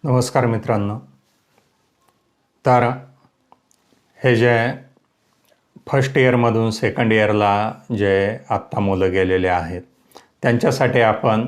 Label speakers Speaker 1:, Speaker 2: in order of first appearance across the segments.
Speaker 1: नमस्कार मित्रांनो. तर हे जे फर्स्ट इयरमधून सेकंड इयरला जे आत्ता मुलं गेलेले आहेत त्यांच्यासाठी आपण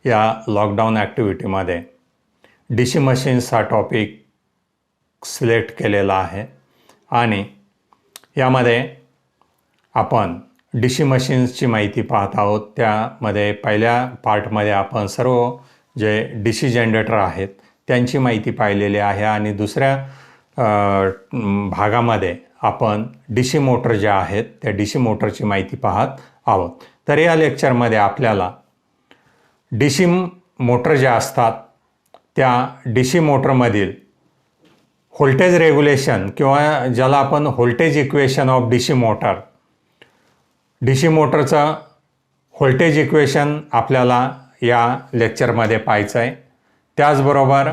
Speaker 1: या लॉकडाऊन ॲक्टिव्हिटीमध्ये DC मशीन्स हा टॉपिक सिलेक्ट केलेला आहे आणि यामध्ये आपण DC मशीन्सची माहिती पाहत आहोत. त्यामध्ये पहिल्या पार्टमध्ये आपण सर्व जे DC जनरेटर आहेत त्यांची माहिती पाहिलेली आहे आणि दुसऱ्या भागामध्ये आपण DC मोटर ज्या आहेत त्या DC मोटरची माहिती पाहत आहोत. तर या लेक्चरमध्ये आपल्याला DC मोटर ज्या असतात त्या DC मोटरमधील व्होल्टेज रेग्युलेशन किंवा ज्याला आपण voltage equation of DC motor, DC मोटरचं व्होल्टेज इक्वेशन आपल्याला या लेक्चरमध्ये पाहायचं आहे. त्याचबरोबर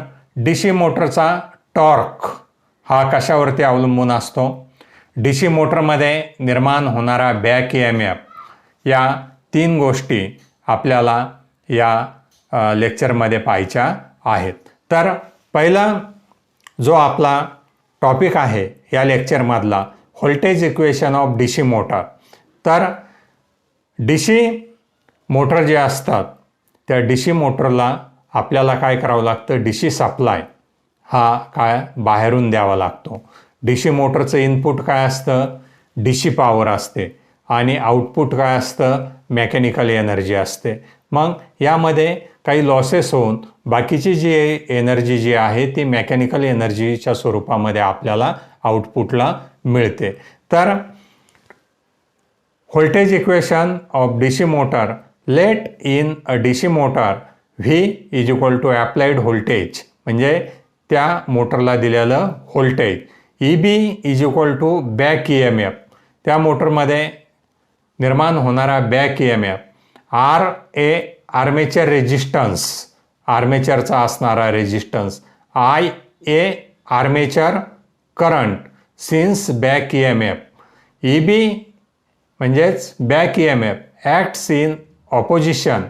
Speaker 1: DC मोटरचा टॉर्क हा कशावरती अवलंबून असतो, DC मोटरमध्ये निर्माण होणारा बॅक EMF, या तीन गोष्टी आपल्याला या लेक्चरमध्ये पाहायच्या आहेत. तर पहिला जो आपला टॉपिक आहे या लेक्चरमधला voltage equation of DC motor. तर DC मोटर जे असतात त्या DC मोटरला आपल्याला काय करावं लागतं, DC सप्लाय हा काय बाहेरून द्यावा लागतो. DC मोटरचं इनपुट काय असतं, DC पॉवर असते आणि आउटपुट काय असतं, मेकॅनिकल एनर्जी असते. मग यामध्ये काही लॉसेस होऊन बाकीची जी एनर्जी जी आहे ती मेकॅनिकल एनर्जीच्या स्वरूपामध्ये आपल्याला आउटपुटला मिळते. तर voltage equation of DC motor, let in a DC motor V is equal to applied voltage, म्हणजे त्या मोटरला दिलेलं व्होल्टेज. EB is equal to back EMF, त्या मोटरमध्ये निर्माण होणारा back EMF. RA armature resistance, आर्मेचरचा असणारा resistance. IA armature current since back EMF. EB म्हणजेच back EMF acts in opposition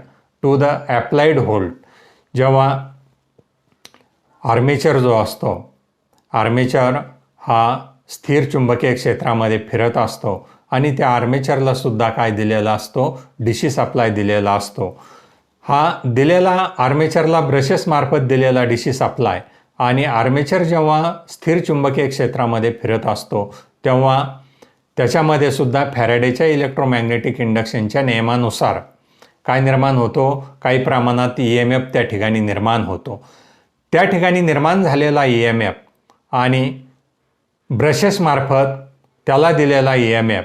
Speaker 1: to the applied volt. जेव्हा आर्मेचर जो असतो, आर्मेचर हा स्थिर चुंबकीय क्षेत्रामध्ये फिरत असतो आणि त्या आर्मेचरला सुद्धा काय दिलेला असतो, DC सप्लाय दिलेला असतो. हा दिलेला आर्मेचरला ब्रशेस मार्फत दिलेला DC सप्लाय आणि आर्मेचर जेव्हा स्थिर चुंबकीय क्षेत्रामध्ये फिरत असतो तेव्हा त्याच्यामध्ये सुद्धा फॅरेडेच्या इलेक्ट्रोमॅग्नेटिक इंडक्शनच्या नियमानुसार काय निर्माण होतो, काही प्रमाणात EMF त्या ठिकाणी निर्माण होतो. त्या ठिकाणी निर्माण झालेला EMF आणि ब्रशेसमार्फत त्याला दिलेला EMF,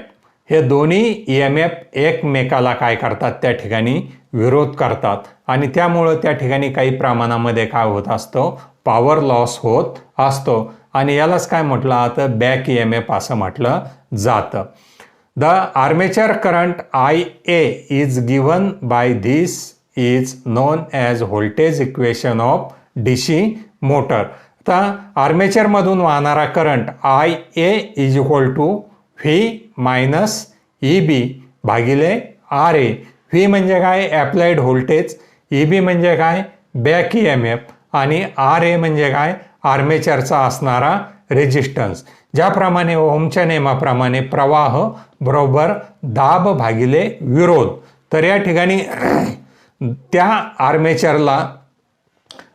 Speaker 1: हे दोन्ही EMF एकमेकाला काय करतात, त्या ठिकाणी विरोध करतात आणि त्यामुळं त्या ठिकाणी काही प्रमाणामध्ये काय होत असतो, पॉवर लॉस होत असतो आणि यालाच काय म्हटलं जातं, बॅक EMF असं म्हटलं जातं. The armature current IA is given by this is known as voltage equation of DC motor. आता आर्मेचरमधून वाहणारा current IA is equal to V minus EB भागिले RA. V म्हणजे काय, ॲप्लाइड व्होल्टेज. EB म्हणजे काय, बॅक EMF आणि RA म्हणजे काय, आर्मेचरचा असणारा रेजिस्टन्स. ज्याप्रमाणे ओहमच्या नियमाप्रमाणे प्रवाह बरोबर दाब भागिले विरोध. तर या ठिकाणी त्या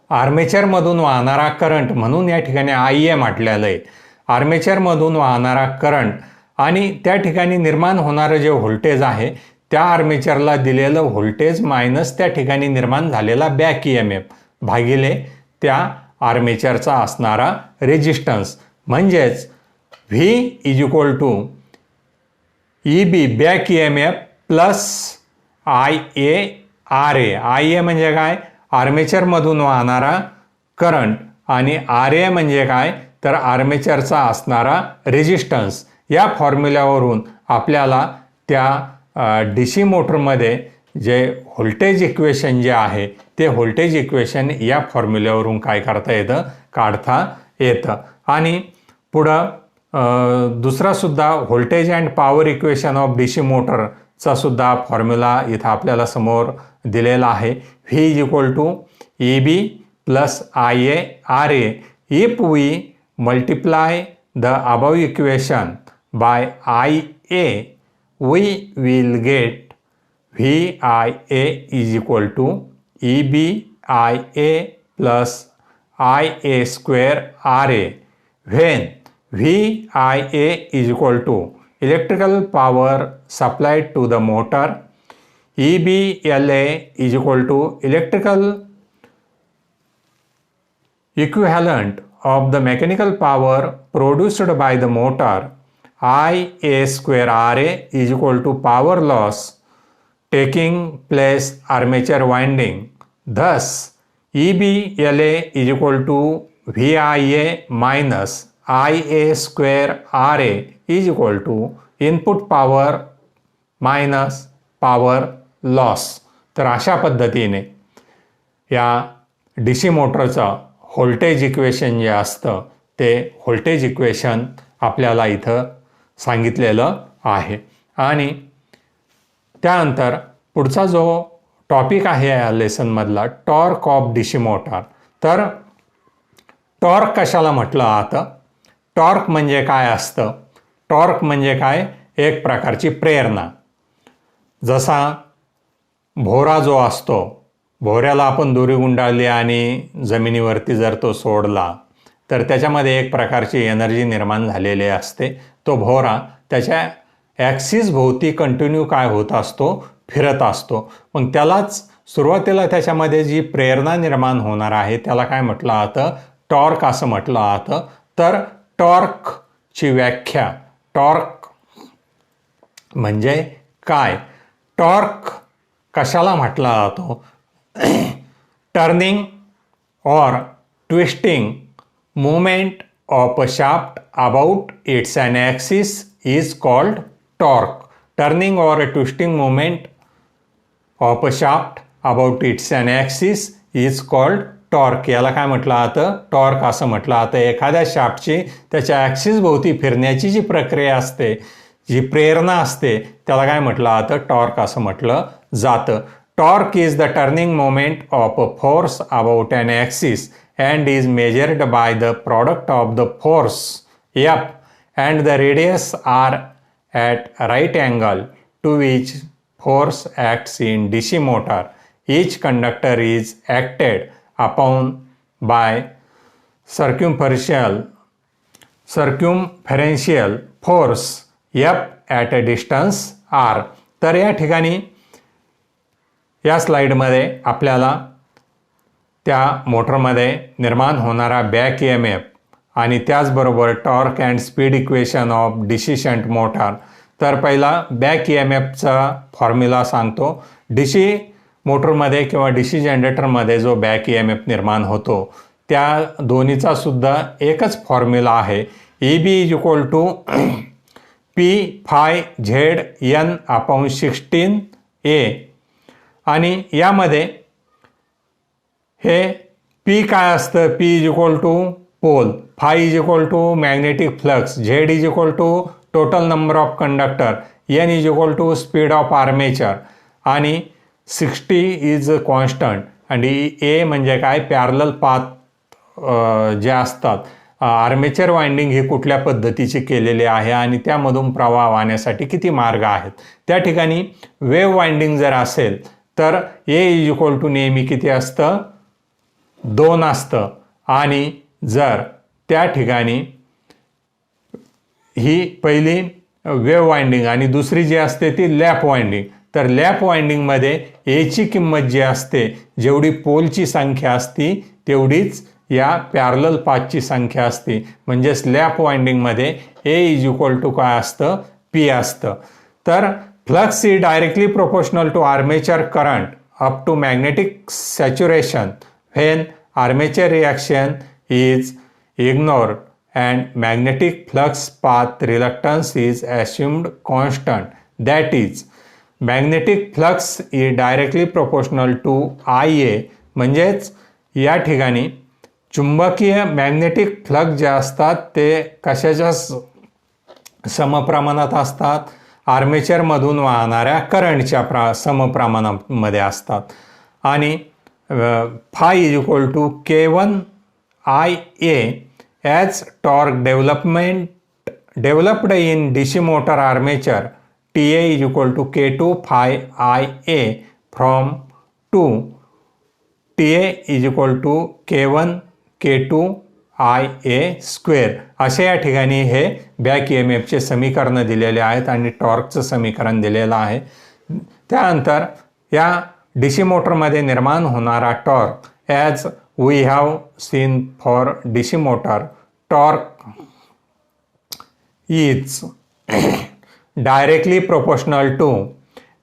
Speaker 1: आर्मेचरमधून वाहणारा करंट, म्हणून या ठिकाणी IA म्हटलेलं आहे, आर्मेचरमधून वाहणारा करंट आणि त्या ठिकाणी निर्माण होणारं जे व्होल्टेज आहे त्या आर्मेचरला दिलेलं व्होल्टेज मायनस त्या ठिकाणी निर्माण झालेला बॅक EMF भागिले त्या आर्मेचरचा असणारा रेजिस्टन्स. म्हणजेच V is equal to EB back EMF plus IA RA. IA म्हणजे काय, आर्मेचरमधून वाहणारा करंट आणि RA म्हणजे काय, तर आर्मेचरचा असणारा रेजिस्टन्स. या फॉर्म्युल्यावरून आपल्याला त्या DC मोटरमध्ये जे व्होल्टेज इक्वेशन जे आहे ते व्होल्टेज इक्वेशन या फॉर्म्युल्यावरून काय करता येतं, काढता येतं. आणि पुढं दुसरासुद्धा voltage and power equation of DC मोटरचा सुद्धा फॉर्म्युला इथं आपल्याला समोर दिलेला आहे. V is equal to EB plus IaRa. If we multiply the above equation by Ia, we will get VIa is equal to EBIa plus Ia square Ra, when VIa is equal to electrical power supplied to the motor, EBLA is equal to electrical equivalent of the mechanical power produced by the motor, Ia square Ra is equal to power loss taking place armature winding. Thus, EBLA is equal to VIa minus Ia square Ra is equal to input power minus power loss. तर अशा पद्धतीने या DC मोटरचं voltage equation जे असतं ते voltage equation आपल्याला इथं सांगितलेलं आहे. आणि त्यानंतर पुढचा जो टॉपिक आहे या लेसनमधला, टॉर्क ऑफ DC मोटर. तर टॉर्क कशाला म्हटलं जातं? टॉर्क म्हणजे काय असतं? टॉर्क म्हणजे काय? एक प्रकारची प्रेरणा. जसा भोवरा जो असतो, भोवऱ्याला आपण दोरी गुंडाळली आणि जमिनीवरती जर तो सोडला तर त्याच्यामध्ये एक प्रकारची एनर्जी निर्माण झालेली असते. तो भोवरा त्याच्या ॲक्सिस भोवती कंटिन्यू काय होत असतो? फिरत असतो. मग त्यालाच सुरुवातीला त्याच्यामध्ये जी प्रेरणा निर्माण होणार आहे त्याला काय म्हटलं जातं? टॉर्क असं म्हटलं जातं. तर टॉर्कची व्याख्या, टॉर्क म्हणजे काय? टॉर्क कशाला म्हटला जातो? टर्निंग और twisting movement of a shaft about its an axis is called torque. Turning or a twisting movement of a shaft about its an axis is called torque. याला काय म्हटलं जातं? टॉर्क असं म्हटलं जातं. एखाद्या शाफ्टची त्याच्या ॲक्सिस भोवती फिरण्याची जी प्रक्रिया असते, जी प्रेरणा असते, त्याला काय म्हटलं जातं? टॉर्क असं म्हटलं जातं. Torque is the turning moment of a force about an axis and is measured by the product of the force F and the radius are at right angle to which force acts in DC motor. Each conductor is acted upon by circumferential force F at a distance R. तर या ठिकाणी या स्लाइडमध्ये आपल्याला त्या मोटरमध्ये निर्माण होणारा बॅक EMF आणि त्याचबरोबर torque and speed equation of DC shunt motor. तर पहिला बॅक EMFचा फॉर्म्युला सांगतो. DC मोटरमध्ये किंवा DC जनरेटरमध्ये जो बॅक EMF निर्माण होतो त्या दोन्हीचा सुद्धा एकच फॉर्म्युला आहे. EB is equal to P∅ZN/16A. आणि यामध्ये हे P काय असतं? P is equal to pole, phi is equal to magnetic flux, Z is equal to total number of conductor, N is equal to speed of armature आणि 60 is constant. आणि A म्हणजे काय? Parallel path जे असतात. Armature winding ही कुठल्या पद्धतीची केलेली आहे आणि त्यामधून प्रवाह वाहण्यासाठी किती मार्ग आहेत. त्या ठिकाणी वेव्ह वाइंडिंग जर असेल तर A इज इक्वल टू नेहमी किती असतं? 2 असतं. आणि जर त्या ठिकाणी ही पहिली वेव्ह वाइंडिंग आणि दुसरी जी असते ती लॅप वाइंडिंग, तर लॅप वाइंडिंगमध्ये Aची किंमत जी असते, जेवढी पोलची संख्या असती तेवढीच या पॅरलल पाथची संख्या असते. म्हणजेच लॅप वाइंडिंगमध्ये A इज इक्वल टू काय असतं? P असतं. तर flux is directly proportional to armature current up to magnetic saturation when armature reaction is ignored and magnetic flux path reluctance is assumed constant. That is, magnetic flux is directly proportional to Ia. म्हणजेच या ठिकाणी चुंबकीय magnetic flux जे असतात ते कशाच्या समप्रमाणात असतात? आर्मेचरमधून वाहणाऱ्या करंटच्या समप्रमाणामध्ये असतात. आणि phi is equal to K1 IA as torque developed in DC motor armature TA is equal to K2 phi IA from 2 TA is equal to K1 K2 IA square. असे या ठिकाणी हे बॅक EMFचे समीकरण दिलेले आहेत आणि टॉर्कचं समीकरण दिलेलं आहे. त्यानंतर या DC मोटरमध्ये निर्माण होणारा torque as we have seen for DC motor, torque is directly proportional to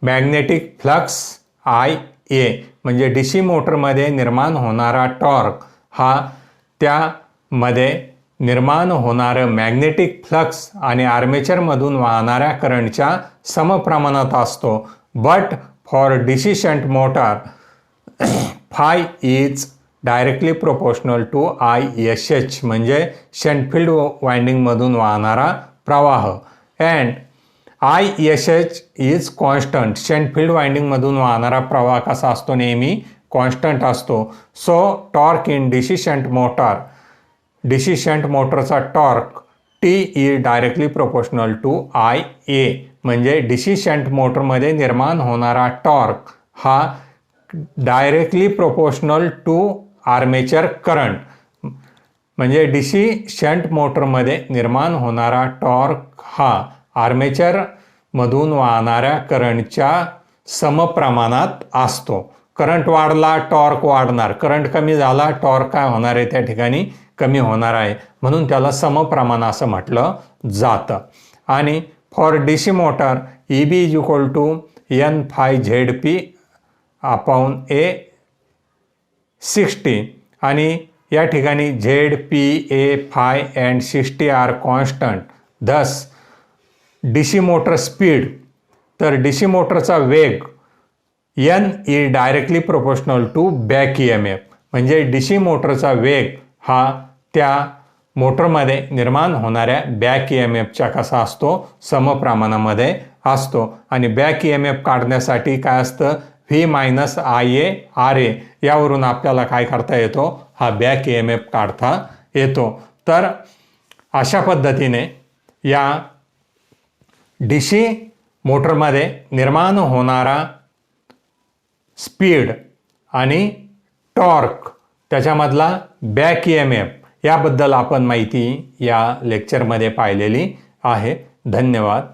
Speaker 1: magnetic flux IA. म्हणजे DC मोटरमध्ये निर्माण होणारा टॉर्क हा त्यामध्ये निर्माण होणारं मॅग्नेटिक फ्लक्स आणि आर्मेचरमधून वाहणाऱ्या करंटच्या समप्रमाणात असतो. But for DC shunt motor phi is directly proportional to ISH म्हणजे शंट फील्ड वाइंडिंगमधून वाहणारा प्रवाह. And ISH is constant. Shunt field वाइंडिंगमधून वाहणारा प्रवाह कसा असतो? नेहमी कॉन्स्टंट असतो. So torque in DC shunt motor, DC shunt मोटरचा torque T is directly proportional to IA. म्हणजे DC शंट मोटरमध्ये निर्माण होणारा टॉर्क हा directly proportional to armature current. म्हणजे DC शंट मोटरमध्ये निर्माण होणारा टॉर्क हा आर्मेचरमधून वाहणाऱ्या करंटच्या समप्रमाणात असतो. करंट वाढला टॉर्क वाढणार, करंट कमी झाला टॉर्क काय होणार आहे? त्या ठिकाणी कमी होणार आहे. म्हणून त्याला समप्रमाण असं म्हटलं जातं. आणि फॉर DC motor EB is equal to N phi ZP upon A 60 आणि या ठिकाणी ZP A phi and 60 are constant. Thus DC motor speed, तर DC मोटरचा वेग N is directly proportional to back EMF. म्हणजे DC मोटरचा वेग हा त्या मोटरमध्ये निर्माण होणाऱ्या बॅक EMFच्या कसा असतो? समप्रमाणामध्ये असतो. आणि बॅक EMF काढण्यासाठी काय असतं? V मायनस IA RA यावरून आपल्याला काय करता येतो? हा बॅक EMF काढता येतो. तर अशा पद्धतीने या DC मोटरमध्ये निर्माण होणारा स्पीड आणि टॉर्क त्याच्यामधला बॅक EMF याबद्दल आपण माहिती या लेक्चरमध्ये पाहिलेली आहे. धन्यवाद.